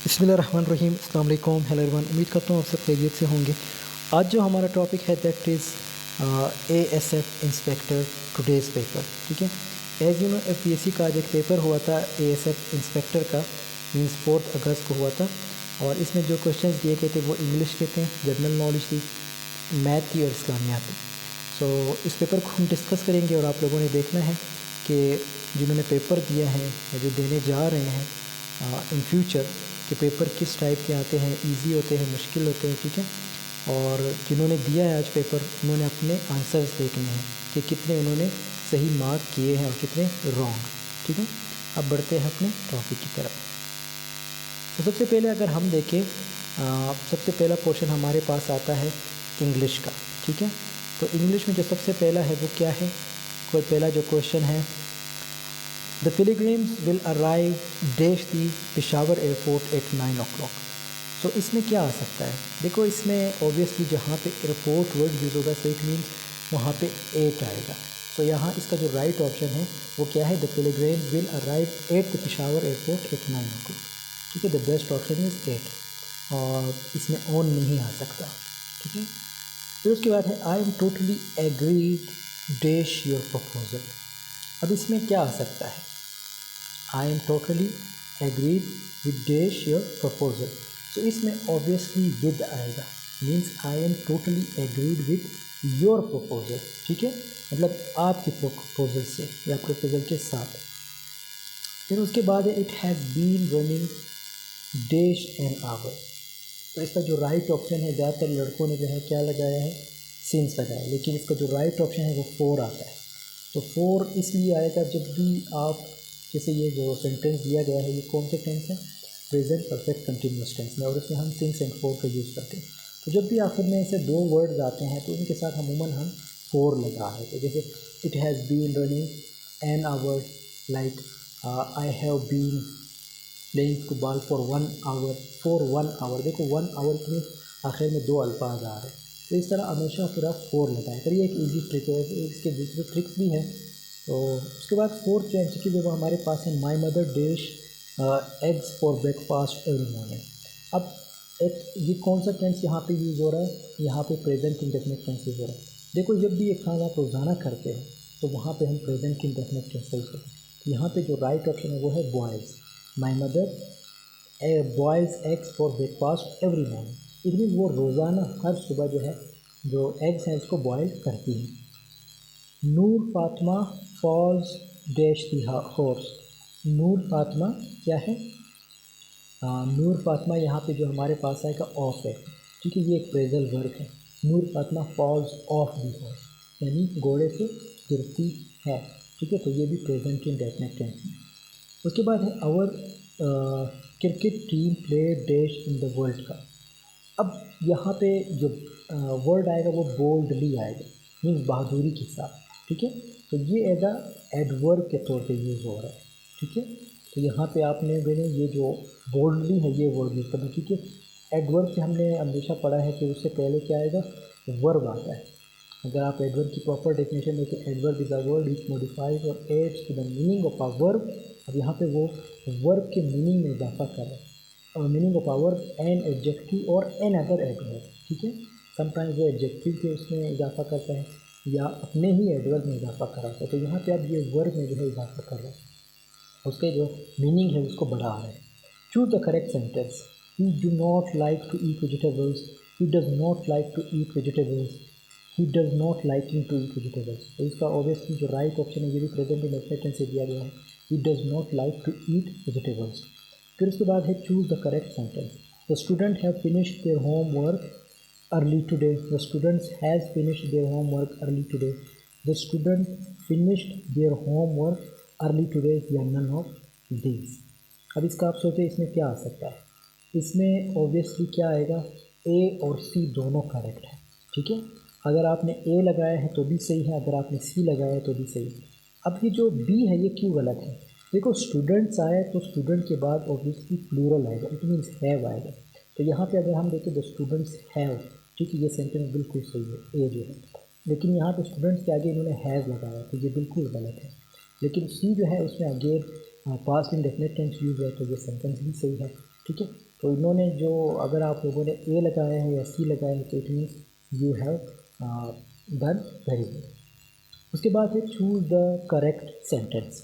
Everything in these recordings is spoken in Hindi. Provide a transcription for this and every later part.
बिस्मिल्लाहिर्रहमानिर्रहीम, अस्सलाम वालेकुम, हेलो एवरीवन। उम्मीद करता हूँ आप सब खैरियत से होंगे। आज जो हमारा टॉपिक है that is ASF inspector today's paper. ठीक है, एज यू नो FPSC का आज एक पेपर हुआ था ASF इंस्पेक्टर का, मीन्स 4 अगस्त को हुआ था। और इसमें जो क्वेश्चंस दिए गए थे वो इंग्लिश के थे, जनरल नॉलेज थी, मैथ थी और इस्लामियात थी। सो इस पेपर को हम डिस्कस करेंगे और आप लोगों ने देखना है कि जिन्होंने पेपर दिया है या जो देने जा रहे हैं इन फ्यूचर कि पेपर किस टाइप के आते हैं, इजी होते हैं, मुश्किल होते हैं। ठीक है, और जिन्होंने दिया है आज पेपर उन्होंने अपने आंसर्स देखने हैं कि कितने उन्होंने सही मार्क किए हैं और कितने रॉन्ग। ठीक है, अब बढ़ते हैं अपने टॉपिक की तरफ। तो सबसे पहले अगर हम देखें, सबसे पहला पोर्शन हमारे पास आता है इंग्लिश का। ठीक है, तो इंग्लिश में जो सबसे पहला है वो क्या है, कोई पहला जो क्वेश्चन है, the pilgrims will arrive dash the Peshawar airport at 9 o'clock। सो इसमें क्या आ सकता है? देखो, इसमें ऑब्वियसली जहाँ पे एयरपोर्ट वर्ड यूज़ होगा सो इट मीन वहाँ पे 8 आएगा। तो यहाँ इसका जो राइट ऑप्शन है वो क्या है, the pilgrims will arrive at the Peshawar airport at 9 o'clock। ठीक है, द बेस्ट ऑप्शन इज़ 8 और इसमें ऑन नहीं आ सकता। ठीक है, फिर उसके बाद है I am totally agreed dash your proposal. अब इसमें क्या आ सकता है, I am totally agreed with dash your proposal. तो इसमें ऑब्वियसली विद आएगा, means I am totally agreed with your proposal. ठीक है, मतलब आपके प्रपोजल से या प्रपोजल के साथ। फिर उसके बाद है it has been running dash an hour. तो इसका जो राइट ऑप्शन है, ज़्यादातर लड़कों ने जो है क्या लगाया है, सिंस लगाया है, लेकिन इसका जो राइट ऑप्शन है वो 4 आता है। तो 4 इसलिए आएगा जब भी आप, जैसे ये जो सेंटेंस दिया गया है ये कौन से टेंस है, प्रेजेंट परफेक्ट कंटिन्यूअस टेंस में, और इसमें हम सिंस एंड 4 का यूज़ करते हैं। तो जब भी आखिर में ऐसे 2 वर्ड्स आते हैं तो उनके साथ अमूमन हम 4 लगा है। तो जैसे it has been running an hour, like I have been playing football for 1 hour, for 1 hour. देखो 1 आवर के आखिर में 2 अल्फाज आ रहे हैं, तो इस तरह हमेशा फिर आप 4 लगाएं। पर ये एक इजी ट्रिक है, इसके दूसरे ट्रिक्स भी हैं। तो उसके बाद 4th जो एमसीक्यू जो हमारे पास है, my mother dish eggs for breakfast every morning. अब एक ये कौन सा टेंस यहाँ पे यूज़ हो रहा है, यहाँ पे प्रेजेंट इंडेफिनिट टेंस यूज़ हो रहा है। देखो, जब भी एक खाना आप रोज़ाना करते हैं तो वहाँ पे हम प्रेजेंट इंडेफिनिट टेंस यूज़ करते हैं। यहाँ पे जो राइट ऑप्शन है वो है boys, my mother boys eggs for breakfast every morning. It mean वो रोज़ाना हर सुबह जो है जो एग्स हैं उसको बॉयल करती हैं। Noor Fatima falls dash the horse. Noor Fatima क्या है, नूर फातिमा यहाँ पे जो हमारे पास आएगा ऑफ है। ठीक है, ये एक प्रेजल वर्ब है। Noor Fatima falls off the horse, यानी घोड़े से गिरती है। ठीक है, तो ये भी प्रेजेंट इंडेफिनिट टेंस में। उसके बाद है our cricket team play dash in the world cup. अब यहाँ पे जो वर्ड आएगा वो बोल्डली आएगा, मीन्स बहादुरी के साथ। ठीक है, तो ये एज अ एडवर्ब के तौर पे यूज़ हो रहा है। ठीक है, तो यहाँ पे आपने मैंने ये जो बोल्डली है ये वर्ड यूज़ करना। ठीक है, एडवर्ब से हमने हमेशा पढ़ा है कि उससे पहले क्या आएगा, वर्ब आता है। अगर आप एडवर्ब की प्रॉपर डेफिनेशन देखें, adverb is a word which modifies और adds to the meaning of a verb. अब यहाँ पे वो वर्ब के मीनिंग में इजाफा कर रहा है, meaning of a verb an adjective और एन अदर एडवर्ब। ठीक है, समटाइम्स वो एडजेक्टिव के उसमें इजाफा करता है या अपने ही एडवर्ब में इजाफा कराता है। तो यहाँ पे अब ये वर्ब में जो है इजाफा कर रहा है, उसके जो मीनिंग है उसको बढ़ा रहा है। Choose the correct sentence, he do not like to eat vegetables, he does not like to eat vegetables, he does not liking to eat vegetables. तो इसका ऑब्वियसली जो राइट ऑप्शन है ये भी प्रेजेंट इंडेफिनिट टेंस से दिया गया है, he does not like to eat vegetables. फिर उसके बाद है choose the correct sentence, the student have finished their homework early today, the students has finished their homework early today, the student finished their homework early today, या नन ऑफ दीज। अब इसका आप सोचें इसमें क्या आ सकता है, इसमें ऑब्वियसली क्या आएगा, ए और सी दोनों करेक्ट है। ठीक है, अगर आपने ए लगाया है तो भी सही है, अगर आपने सी लगाया है तो भी सही है। अब ये जो बी है ये क्यों गलत है, देखो स्टूडेंट्स आए तो स्टूडेंट के बाद ऑब्वियसली प्लूरल आएगा, इट मीन्स हैव आएगा। तो यहाँ पे अगर हम देखें द स्टूडेंट्स हैव, ठीक है, ये सेंटेंस बिल्कुल सही है, ए जो है। लेकिन यहाँ पे स्टूडेंट्स के आगे इन्होंने हैज़ लगाया तो ये बिल्कुल गलत है। लेकिन सी जो है उसमें again past indefinite tense use है तो ये सेंटेंस भी सही है। ठीक है। तो इन्होंने जो, अगर आप लोगों ने ए लगाया है या सी लगाया है तो it means you have done very good. उसके बाद है choose the correct sentence.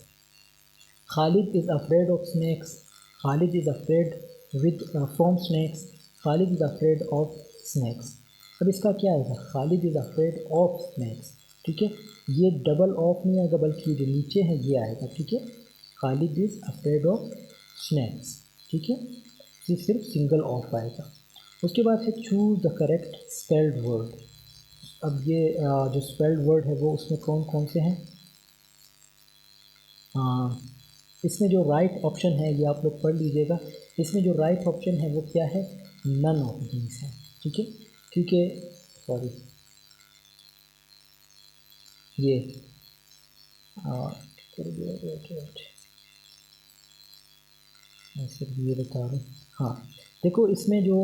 Khalid is afraid of snacks, Khalid is afraid with from snacks, Khalid is afraid of snacks. अब इसका क्या आएगा, Khalid is afraid of snacks, ठीक है। ये डबल ऑफ नहीं आएगा बल्कि जो नीचे है ये आएगा, ठीक है। Khalid is afraid of snacks, ठीक है, ये सिर्फ सिंगल ऑफ आएगा। उसके बाद है choose the correct spelled word. अब ये जो स्पेल्ड वर्ड है वो उसमें कौन कौन से हैं, इसमें जो राइट ऑप्शन है ये आप लोग पढ़ लीजिएगा। इसमें जो राइट ऑप्शन है वो क्या है, नन ऑफ दीज है, ठीक है। क्योंकि सॉरी ये मैं सिर्फ ये बता रहा हूँ। हाँ देखो, इसमें जो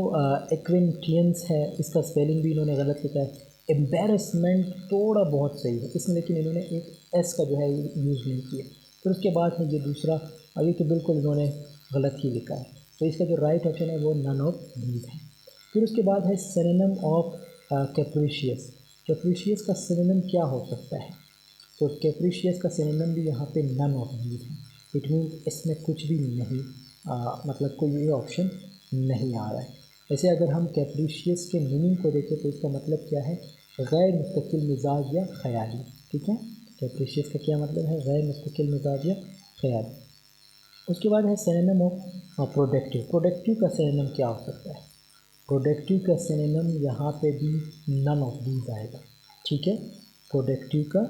एक्विंटियंस है इसका स्पेलिंग भी इन्होंने गलत लिखा है। एम्बेरसमेंट थोड़ा बहुत सही है इसमें, लेकिन इन्होंने एक एस का जो है यूज़ नहीं किया। फिर उसके बाद है ये दूसरा, और ये तो बिल्कुल इन्होंने गलत ही लिखा है। तो इसका जो राइट ऑप्शन है वो नन ऑफ दीज है। फिर उसके बाद है सिनोनिम ऑफ कैप्रिशियस। कैप्रिशियस का सिनोनिम क्या हो सकता है, तो कैप्रिशियस का सिनोनिम भी यहाँ पे नन ऑफ दीज है। इट मीन इसमें कुछ भी नहीं, मतलब कोई ये ऑप्शन नहीं आ रहा है। वैसे अगर हम कैप्रिशियस के मीनिंग को देखें तो इसका मतलब क्या है, गैर मुस्तकिल मिजाज या ख़याली, ठीक है। कैप्रिशियस का क्या मतलब है, गैर मुस्तकिल मिजाज या ख़याली। उसके बाद है सिनोनिम ऑफ प्रोडक्टिव। प्रोडक्टिव का सिनोनिम क्या हो सकता है, प्रोडक्टिव का सिनोनिम यहाँ पे भी नन ऑफ दीज आएगा, ठीक है। प्रोडक्टिव का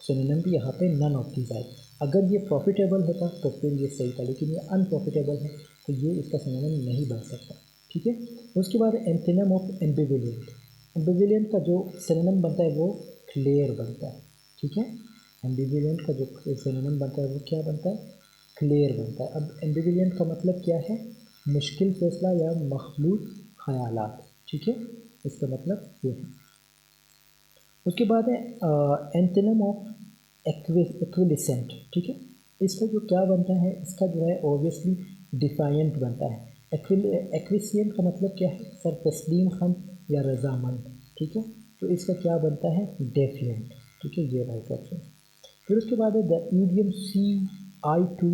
सिनोनिम भी यहाँ पे नन ऑफ दीज आएगा। अगर ये प्रॉफिटेबल होता तो फिर ये सही था, लेकिन ये अनप्रॉफिटेबल है तो ये इसका सिनोनिम नहीं बन सकता, ठीक है। उसके बाद एंटोनिम ऑफ एम्बिविलेंट। एम्बिविलेंट का जो सिनोनिम बनता है वो क्लियर बनता है, ठीक है। एम्बिविलेंट का जो सिनोनिम बनता है वो क्या बनता है, क्लियर बनता है। अब एम्बिविलेंट का मतलब क्या है, मुश्किल फैसला या मखलूत ख़यालात, ठीक है, इसका मतलब ये है। उसके बाद है एंटोनिम ऑफ एक्विलिसेंट, ठीक है। इसका जो क्या बनता है, इसका जो है ऑब्वियसली डिफाइंट बनता है। एक्विसियंट का मतलब क्या है, सर तस्लीम खम या रजामंद, ठीक है। तो इसका क्या बनता है, डेफिएंट, ठीक है, ये राइट ऑप्शन। फिर उसके बाद है the idiom see eye to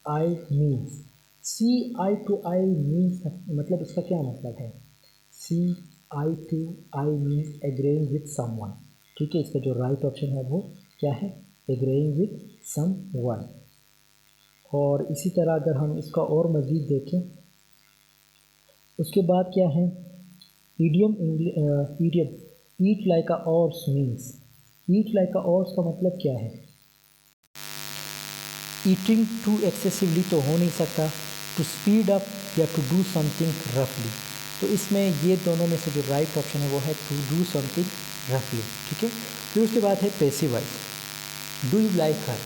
eye means. See eye to eye means मतलब इसका क्या मतलब है, see eye to eye means agreeing with someone, ठीक है। इसका जो राइट ऑप्शन है वो क्या है, एग्रीइंग विथ समवन। और इसी तरह अगर हम इसका और मज़ीद देखें, उसके बाद क्या है, idiom idiom eat like a horse means. Eat like a horse का मतलब क्या है, ईटिंग टू एक्सेसिवली तो हो नहीं सकता, टू स्पीड अप या टू डू समथिंग रफली। तो इसमें ये दोनों में से जो राइट ऑप्शन है वो है टू डू समथिंग रफली, ठीक है। फिर उसके बाद है passive voice, do you like her.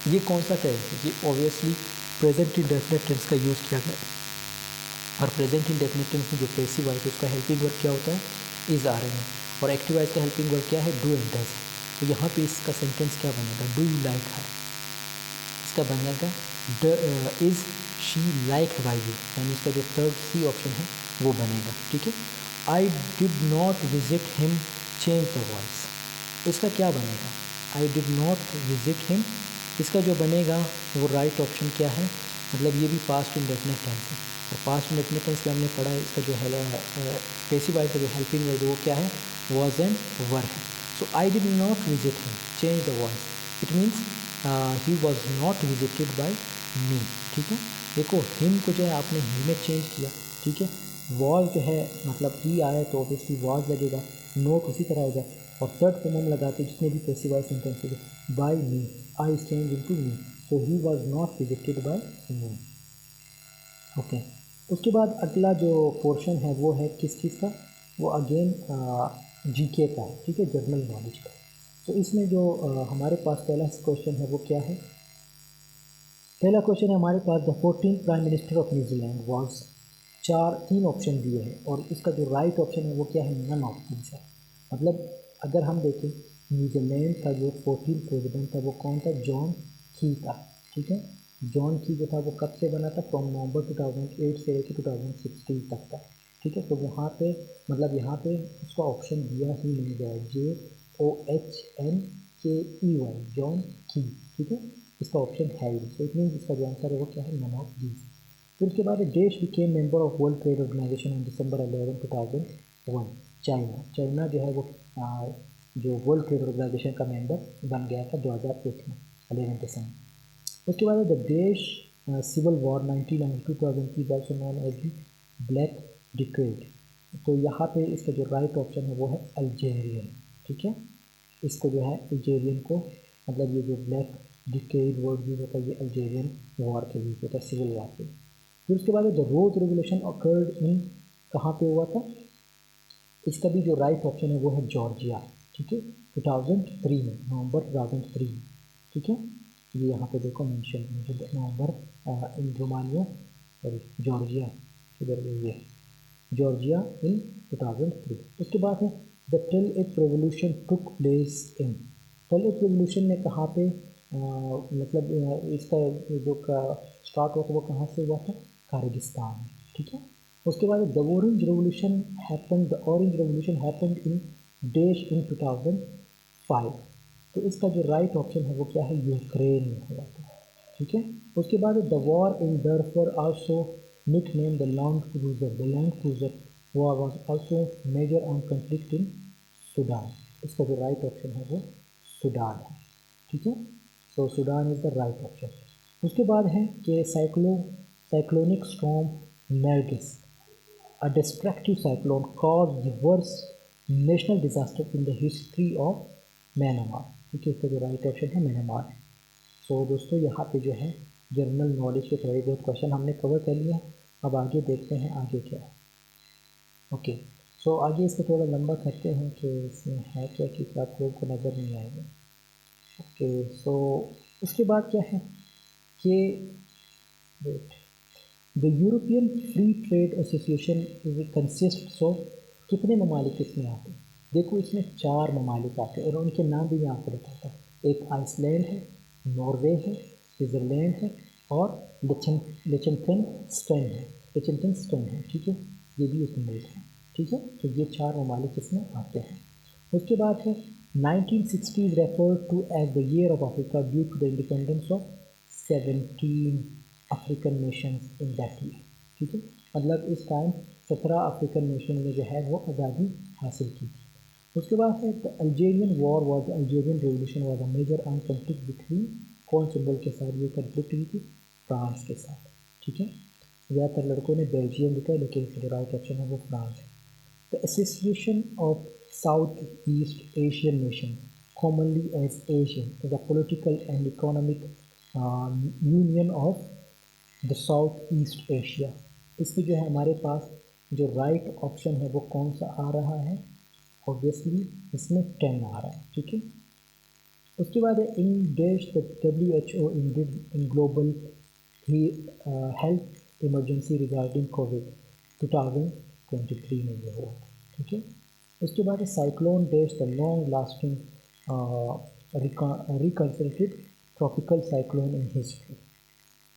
ये कौन सा टेंस है, ये ऑब्वियसली प्रेजेंट इंडेफिनिट टेंस का यूज़ किया गया है। और प्रेजेंट इंडेफिनिट टेंस में जो पैसिव वॉइस है उसका हेल्पिंग वर्ब क्या होता है, इज़ आर एन, और एक्टिव वॉइस का हेल्पिंग वर्ब क्या है, डू एंड डज। तो यहाँ पे इसका सेंटेंस क्या बनेगा, डू यू लाइक हर, इसका बनेगा is she like by you, यानी इसका जो थर्ड सी ऑप्शन है वो बनेगा, ठीक है। आई did not visit him, change the voice, इसका क्या बनेगा, आई डिड नॉट विजिट हिम, इसका जो बनेगा वो राइट ऑप्शन क्या है, मतलब ये भी पास्ट इंडेफिनिट टेंस है। और पास्ट इंडेफिनिट टेंस में हमने पढ़ा है इसका जो है पैसिव वॉइस का जो हेल्पिंग वर्ब वो क्या है, वॉज एंड वर है। So I did not visit him, change the voice, it means he was not visited by me, ठीक है। देखो हिम को जो है आपने ही में चेंज किया, ठीक है। वॉज जो है मतलब ही आया तो ऑब्वियसली वॉज लगेगा, नोट उसी तरह आएगा, और थर्ड फॉर्म हम लगाते जितने भी पैसिव वॉइस सेंटेंसेस है, by me, I change into me, so he was not visited by me, okay. उसके बाद अगला जो पोर्शन है वो है किस चीज़ का, वो अगेन जीके का है, ठीक है, जनरल नॉलेज का। तो इसमें जो हमारे पास पहला क्वेश्चन है वो क्या है, पहला क्वेश्चन है हमारे पास, the 14th prime minister of New Zealand was, तीन ऑप्शन दिए हैं और इसका जो राइट ऑप्शन है वो क्या है, नन ऑफ दीज है। मतलब अगर हम देखें न्यूजीलैंड का जो 14th प्रेसिडेंट था वो कौन था, जॉन की था, ठीक है। जॉन की जो था वो कब से बना था, फ्रॉम नवंबर 2008 से लेकर 2016 तक था। ठीक है, तो वहाँ पे मतलब यहाँ पे उसका ऑप्शन दिया ही नहीं गया है, JOHNKEY, जॉन की। ठीक है, इसका ऑप्शन है ही, तो इट मीन इसका जो आंसर है वो क्या है, नन ऑफ दीज। फिर उसके बाद देश became member of world trade organisation on December 11, 2001। China जो है वो जो वर्ल्ड ट्रेड ऑर्गेनाइजेशन का मेंबर बन गया था 2001 में, 11 दिसंबर। उसके बाद द देश civil war 1992-2003 also known as the black decade. तो यहाँ पे इसका जो राइट ऑप्शन है वो है अल्जेरियन। ठीक है, इसको जो है अल्जेरियन को, मतलब ये जो ब्लैक डिक्रेड वर्ड यूज होता है ये अल्जेरियन वॉर के यूज होता है, सिविल वॉर के। फिर उसके बाद the rose revolution occurred in, कहाँ पे हुआ था, इसका भी जो राइट ऑप्शन है वो है जॉर्जिया। ठीक है, 2003 में, नवंबर 2003। ठीक है, ये यहाँ पे देखो मेंशन नवंबर इन रोमानिया, सॉरी जॉर्जिया, किधर गई ये, जॉर्जिया इन 2003। उसके बाद है the tell-eight revolution took place in, tell-eight revolution में कहाँ पे मतलब इसका जो का स्टार्ट हुआ था वो कहाँ से हुआ था, कारगिस्तान। ठीक है, उसके बाद the orange revolution happened, the orange revolution happened in देश इन 2005। तो इसका जो राइट ऑप्शन है वो क्या है, यूक्रेन में हुआ था। ठीक है, उसके बाद the war in Darfur also nicknamed the land cruiser, the land cruiser war was also major armed conflict in Sudan. इसका जो राइट ऑप्शन है वो सूडान है। ठीक है, so Sudan is the right option. उसके बाद है कि cyclonic storm Nargis, a destructive cyclone caused the worst national disaster in the history of Myanmar. ठीक है, इसका जो राइट ऑप्शन है म्यांमार है। सो दोस्तों यहाँ पे जो है जनरल नॉलेज के थोड़े बहुत क्वेश्चन हमने कवर कर लिया। अब आगे देखते हैं आगे क्या है। ओके, सो आगे इसको थोड़ा लंबा करते हैं कि इसमें है क्या कि आप लोगों को नज़र नहीं आएगा। ओके, सो उसके बाद क्या है कि wait, the European free trade association consists of, कितने ममालिक इसमें आते हैं, देखो इसमें 4 ममालिक आते हैं और उनके नाम भी यहाँ पर लिखा था। एक आइसलैंड है, नॉर्वे है, स्विट्ज़रलैंड है और लिechtenstein है, लिechtenstein है। ठीक है, ये भी एक मुल्क है। ठीक है, तो ये 4 ममालिक इसमें आते हैं। उसके बाद है 1960 refer to as the year of Africa due to the independence of 17 African nations in that year. ठीक है, मतलब इस टाइम 17 अफ्रीकन नेशन ने जो है वो आज़ादी हासिल की थी। उसके बाद है the Algerian war was, the Algerian revolution was a major arm conflict between, कौन से मुल्क के साथ ये कन्फ्लिक्ट हुई थी, फ्रांस के साथ। ठीक है, ज़्यादातर लड़कों ने बेल्जियम लिखा है लेकिन जो राइट ऑप्शन है वो फ्रांस है। The association of south east Asian nation commonly as ASEAN is a political and economic union of the south east Asia. इसमें जो है हमारे पास जो राइट ऑप्शन है वो कौन सा आ रहा है, ऑब्वियसली इसमें 10 आ रहा है। ठीक है, उसके बाद है इन देश the WHO in global health emergency regarding Covid 2023 में ये हुआ। ठीक है, उसके बाद है साइक्लोन देश the long lasting recorded tropical cyclone in history.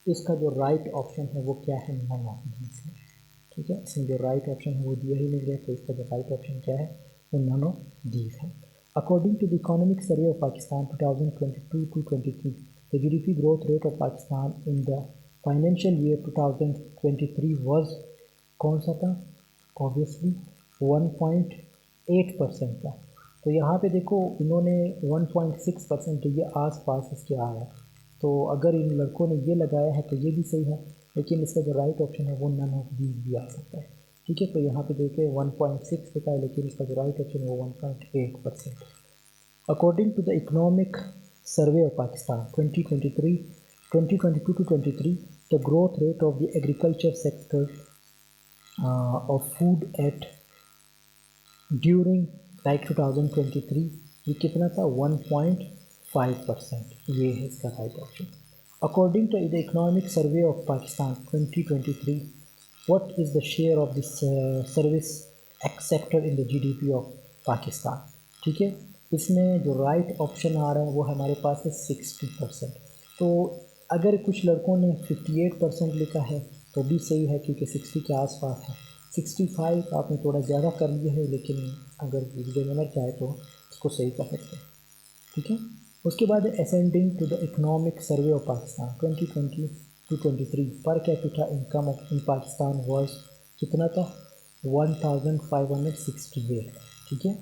इसका जो राइट ऑप्शन है वो क्या है, नन ऑफ दीज है। ठीक है, इसमें जो राइट ऑप्शन है वो दिया ही नहीं गया, तो इसका जो राइट ऑप्शन क्या है वो नन ऑफ दीज है। According to the economic survey of Pakistan 2022-23, the GDP growth rate of Pakistan in the financial year 2023 was, कौन सा था, ऑब्वियसली 1.8% था। तो यहाँ पे देखो इन्होंने 1.6%, तो ये आस पास इसके आया। तो अगर इन लड़कों ने ये लगाया है तो ये भी सही है, लेकिन इसका जो राइट ऑप्शन है वो नन ऑफ दीज भी आ सकता है। ठीक है, तो यहाँ पे देखिए 1.6 लिखा है लेकिन इसका जो राइट ऑप्शन है वो 1.8%। According to the economic survey of Pakistan 2022-23, the growth rate of the agriculture sector of food at during like 2023 ये कितना था, 1.5%। ये है इसका right option. According to the economic survey of Pakistan 2023, what is the share of this service sector in the GDP of Pakistan. ठीक है, इसमें जो राइट ऑप्शन आ रहा है वो हमारे पास है 60%। तो अगर कुछ लड़कों ने 58% लिखा है तो भी सही है, क्योंकि 60 के आसपास है। 65 आपने थोड़ा ज़्यादा कर लिया है, लेकिन अगर एग्जामिनर चाहे तो इसको सही कर सकते हैं, ठीक है। उसके बाद ascending to the economic survey of Pakistan 2020 to 23 per capita income of in Pakistan was कितना था, 1568, ठीक है।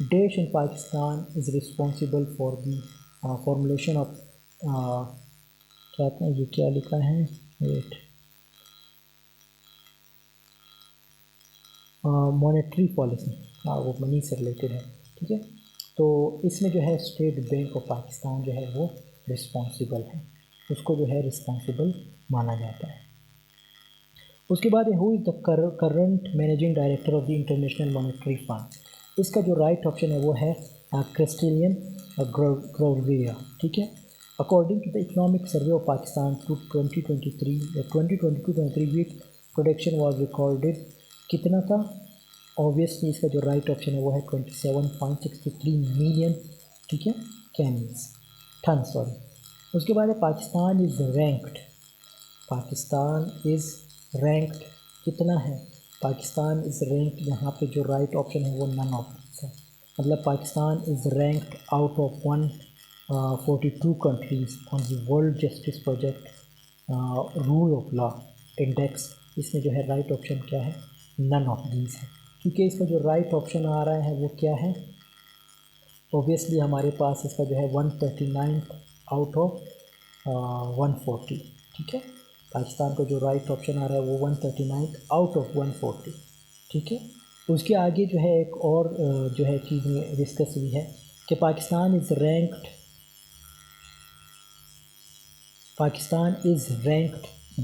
Dash in Pakistan is responsible for the formulation of क्या था, ये क्या लिखा है, वेट, मॉनेटरी पॉलिसी, हाँ वो मनी से रिलेटेड है, ठीक है। तो इसमें जो है स्टेट बैंक ऑफ पाकिस्तान जो है वो रिस्पॉन्सिबल है, उसको जो है रिस्पॉन्सिबल माना जाता है। उसके बाद who is the current managing director of the international monetary fund. इसका जो राइट ऑप्शन है वो है क्रिस्टेलियन ग्रोविया, ठीक है। According to the economic survey of Pakistan to 2022-23 week production was recorded कितना था, ऑब्वियसली इसका जो राइट ऑप्शन है वो है 27.63 मिलियन, ठीक है, कैनस टन, सॉरी। उसके बाद है Pakistan is ranked, Pakistan is ranked कितना है, पाकिस्तान इज़ रैंक्ड, यहाँ पे जो राइट ऑप्शन है वो नन ऑफ है, मतलब Pakistan is ranked out of 142 countries on the world justice project rule of law index. इसमें जो है राइट ऑप्शन क्या है, नन ऑफ दीज है, क्योंकि इसका जो राइट ऑप्शन आ रहा है वो क्या है, ओबियसली हमारे पास इसका जो है 139 आउट ऑफ 140, ठीक है। पाकिस्तान का जो राइट ऑप्शन आ रहा है वो 139 आउट ऑफ 140, ठीक है। उसके आगे जो है एक और जो है चीज़ में डिस्कस हुई है कि Pakistan is ranked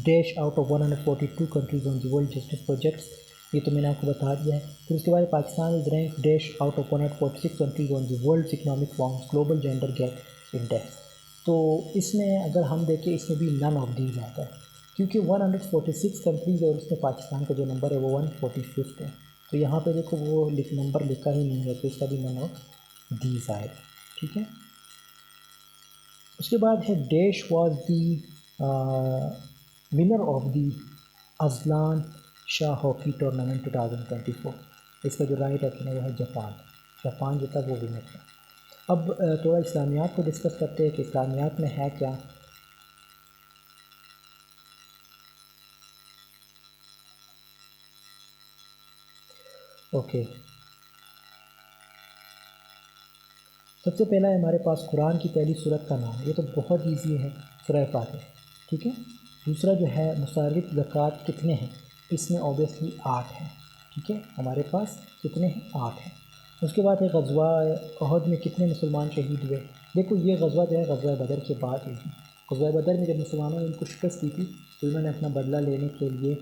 dash out of 142 countries on the world justice projects, ये तो मैंने आपको बता दिया है। फिर उसके बाद Pakistan is rank dash out of 146 countries on the world economic forms global gender gap index. तो इसमें अगर हम देखें इसमें भी नन ऑफ दीज आता है, क्योंकि 146 कंट्रीज़ और उसमें पाकिस्तान का जो नंबर है वो 145 है, तो यहाँ पे देखो वो नंबर लिखा ही नहीं है, तो इसका भी नन ऑफ दीज आएगा, ठीक है। उसके बाद है dash was the winner of the Azlan Shah hockey tournament 2024। इसका जो राइट ऑप्शन है वो है जापान जो था वो विनर था। अब थोड़ा इस्लामियात को डिस्कस करते हैं कि इस्लामियात में है क्या। ओके, सबसे पहला है हमारे पास कुरान की पहली सूरत का नाम, ये तो बहुत इजी है, सूरह फातिहा, ठीक है। दूसरा जो है मुसारिफ ज़कात कितने हैं, इसमें ऑब्वियसली 8 हैं, ठीक है, हमारे पास कितने हैं, 8 हैं। उसके बाद है गज़वा अहद में कितने मुसलमान शहीद हुए। देखो ये गज़वा जो है गज़वा बदर के बाद हुई थी। गज़वा बदर में जब मुसलमानों ने इनको शिकस्त दी थी तो इन्होंने अपना बदला लेने के लिए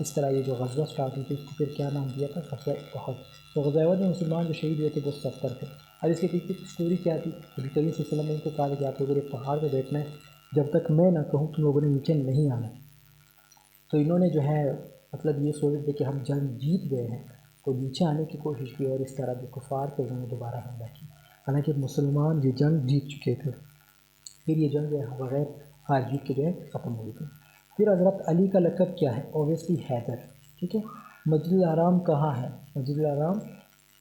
इस तरह ये जो गज़वा स्टार्ट हुई थी उसको फिर क्या नाम दिया था, गज़वा अहद। तो गज़वा अहद में मुसलमान जो शहीद हुए थे वो 70 थे। अब इसके पीछे की स्टोरी क्या थी, नबी करीम सल्लल्लाहु अलैहि वसल्लम ने इनको कहा कि आप लोगों ने पहाड़ पे बैठना है, जब तक मैं ना कहूँ तुम लोगों ने नीचे नहीं आना। तो इन्होंने जो है मतलब ये सोच थे कि हम जंग जीत गए हैं, तो नीचे आने की कोशिश की और इस तरह जो कुफार पे उन्होंने दोबारा हमला किया। हालांकि मुसलमान ये जंग जीत चुके थे, फिर ये जंग जो है बग़ैर हार जीत के जो है ख़त्म हुई थी। फिर हज़रत अली का लक़ब क्या है, ऑब्वियसली हैदर, ठीक है। मस्जिद हराम कहाँ है, मस्जिद हराम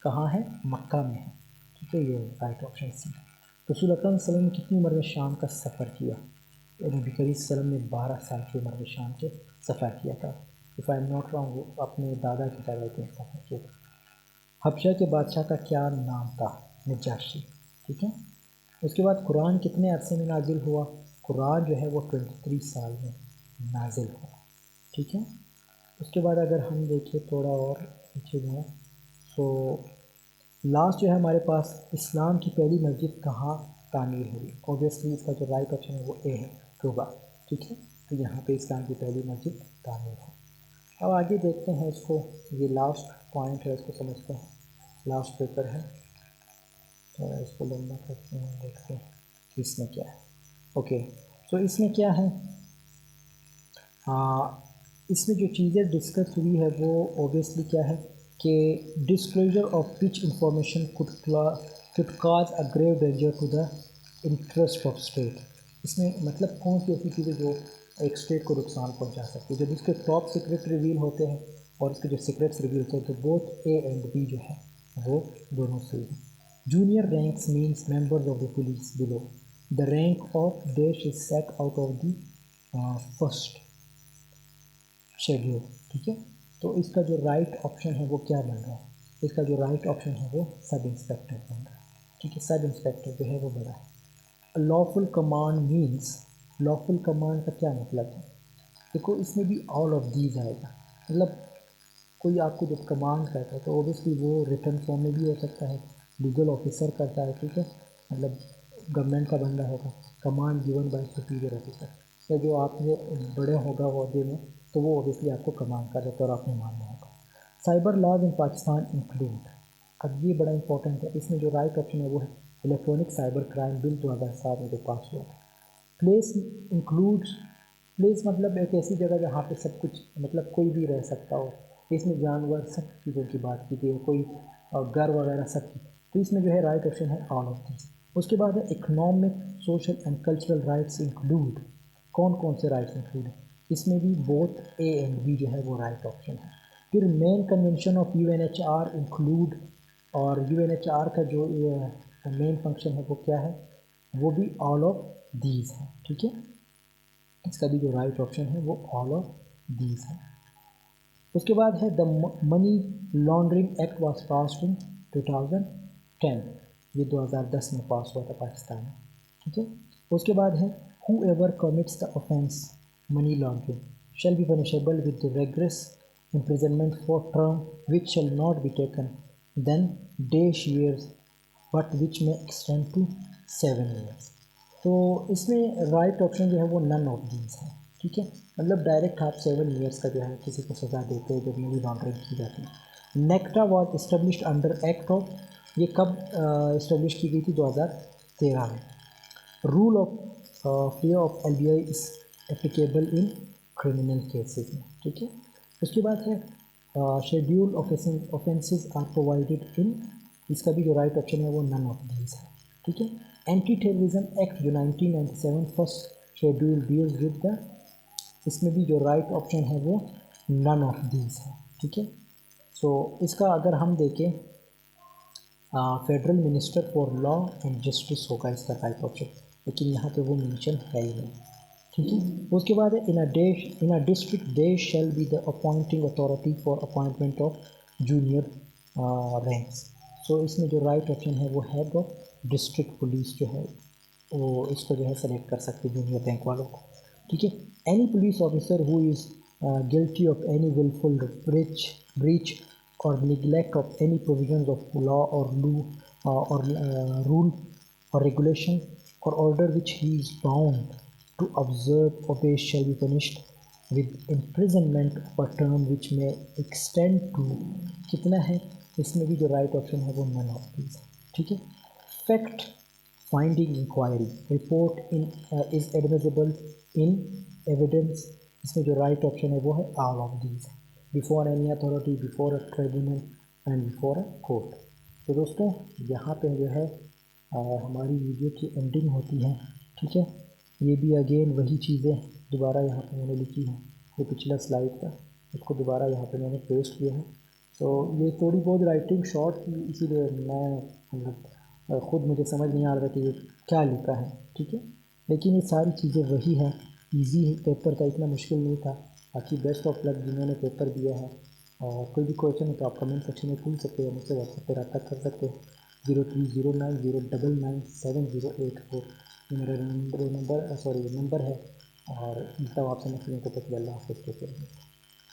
कहाँ है, मक्का में है, ठीक है, ये राइट ऑप्शन सी। रसूल अकरम सल्लल्लाहु अलैहि वसल्लम ने कितनी उम्र में शाम का सफ़र किया, नबी करीम सल्लल्लाहु अलैहि वसल्लम ने 12 साल की उम्र में शाम के सफ़र किया था। If I am not wrong वो अपने दादा की तरह के सफ़र किया था। हबशा के बादशाह का क्या नाम था, नजाशी, ठीक है। उसके बाद कुरान कितने अरसे में नाजिल हुआ, कुरान जो है वो 23 साल में नाजिल हुआ, ठीक है। उसके बाद अगर हम देखें थोड़ा और पीछे जो है, तो लास्ट जो है हमारे पास इस्लाम की पहली मस्जिद कहाँ तामीर हुई, ऑब्वियसली इसका जो राइट ऑप्शन है वो ए है, कुबा, ठीक है। तो यहाँ पे इस्लाम की पहली मस्जिद तामीर हुई। अब आगे देखते हैं इसको, ये लास्ट पॉइंट है, इसको समझते हैं, लास्ट पेपर है, तो इसको लंबा करते हैं, देखते हैं कि इसमें क्या है। ओके, तो इसमें क्या है, इसमें जो चीज़ें डिस्कस हुई है वो ऑब्वियसली क्या है कि disclosure of which information could cause a grave danger to the interest of state. इसमें मतलब कौन सी ऐसी चीज़ें जो एक स्टेट को नुकसान पहुंचा सकती है। जब इसके टॉप सीक्रेट रिवील होते हैं और इसके जो सीक्रेट्स रिवील होते हैं तो बोथ ए एंड बी जो है वो दोनों सही हैं। Junior ranks means members of the police below the rank of dash is set out of the first schedule. ठीक है, तो इसका जो राइट ऑप्शन है वो क्या बन रहा है, इसका जो राइट ऑप्शन है वो सब इंस्पेक्टर बन रहा है। ठीक है, सब इंस्पेक्टर जो है वो बड़ा है। Lawful command means, lawful command का क्या मतलब है, देखो इसमें भी ऑल ऑफ दीज आएगा। मतलब कोई आपको जब कमांड करता है तो ओबियसली वो रिटर्न फॉर्म में भी हो सकता है, लीगल ऑफिसर करता है। ठीक है, मतलब गवर्नमेंट का बंदा होगा, command given by superior officer, या जो आपने बड़े होगा अहदे में तो वो ओबियसली आपको कमांड कर देता है और आपने मानना होगा। साइबर लॉज इन पाकिस्तान इंक्लूड, अब ये बड़ा इंपॉर्टेंट है, इसमें जो राइट ऑप्शन है वो है इलेक्ट्रॉनिक साइबर क्राइम बिल 2007 में जो पास हुआ। प्लेस इंक्लूड्स, प्लेस मतलब एक ऐसी जगह जहाँ पे सब कुछ मतलब कोई भी रह सकता हो, इसमें जानवर सब चीज़ों की बात की गई है, कोई घर वगैरह सब की, तो इसमें जो है राइट ऑप्शन है ऑल ऑफ दिस। उसके बाद है economic social and cultural rights include, कौन कौन से राइट्स इंक्लूड है, इसमें भी बोथ ए एंड बी जो है वो राइट ऑप्शन है। फिर मेन कन्वेंशन ऑफ यूएनएचआर इंक्लूड, और यूएनएचआर का जो मेन फंक्शन है वो क्या है, वो भी ऑल ऑफ दीज है। ठीक है, इसका भी जो राइट ऑप्शन है वो ऑल ऑफ दीज है। उसके बाद है the money laundering act was passed in 2010, ये 2010 में पास हुआ था पाकिस्तान में। ठीक है, उसके बाद है whoever commits the offence money laundering shall be punishable with rigorous imprisonment for term which shall not be taken then dash years but which may extend to 7 years। तो इसमें राइट ऑप्शन जो है वो नन ऑफ दीज है। ठीक है, मतलब डायरेक्ट आप 7 ईयर्स का जो है किसी को सज़ा देते हैं जब मनी लॉन्ड्रिंग की जाती है। NACTA was established under act of, ये कब इस्टेब्लिश की गई थी, 2013 में। Rule of free of LBI is applicable in criminal cases में। ठीक है, उसके बाद है schedule offences are provided in, इसका भी जो राइट ऑप्शन है वो नन ऑफ दीज है। ठीक है, एंटी टेररिज्म एक्ट जो 1997 first schedule deals with the, इसमें भी जो राइट ऑप्शन है वो नन ऑफ दीज है। ठीक है, सो इसका अगर हम देखें federal minister for law and justice होगा इसका राइट ऑप्शन, लेकिन यहाँ पे वो मेंशन है ही नहीं। ठीक है, उसके बाद है in a district they shall be the appointing authority for appointment of junior ranks. So इसमें जो राइट ऑप्शन है वो हेड ऑफ डिस्ट्रिक्ट पुलिस जो है वो इसको जो है सेलेक्ट कर सकते जूनियर रैंक वालों को। ठीक है, any police officer who is guilty of any wilful breach or neglect of any provisions of law or rule or regulation or order which he is bound to observe obey shall be punished with imprisonment of a term which may extend to, कितना है, इसमें भी जो राइट ऑप्शन है वो नन ऑफ दीज है। ठीक है, fact finding inquiry report in is admissible in evidence, इसमें जो राइट ऑप्शन है वो है ऑल ऑफ दीज है। Before any authority, before a tribunal and before a court. तो दोस्तों यहाँ पे जो है हमारी वीडियो की एंडिंग होती है। ठीक है, ये भी अगेन वही चीज़ें दोबारा यहाँ पे मैंने लिखी है, ये पिछला स्लाइड था उसको दोबारा यहाँ पे मैंने पेस्ट किया है। तो ये थोड़ी बहुत राइटिंग शॉर्ट थी इसीलिए मैं मतलब ख़ुद मुझे समझ नहीं आ रहा कि ये क्या लिखा है। ठीक है, लेकिन ये सारी चीज़ें वही हैं, ईजी पेपर था, इतना मुश्किल नहीं था। बाकी बेस्ट ऑफ लक जिन्होंने पेपर दिया है, और कोई भी क्वेश्चन है तो आप कमेंट सेक्शन में पूछ सकते हैं, मुझसे व्हाट्सएप पर रब्ता कर सकते हैं 0309099708 ये मेरा नंबर है। और मिलता हूँ आपसे नेक्स्ट वीडियो, तब तक अल्लाह हाफ़िज़।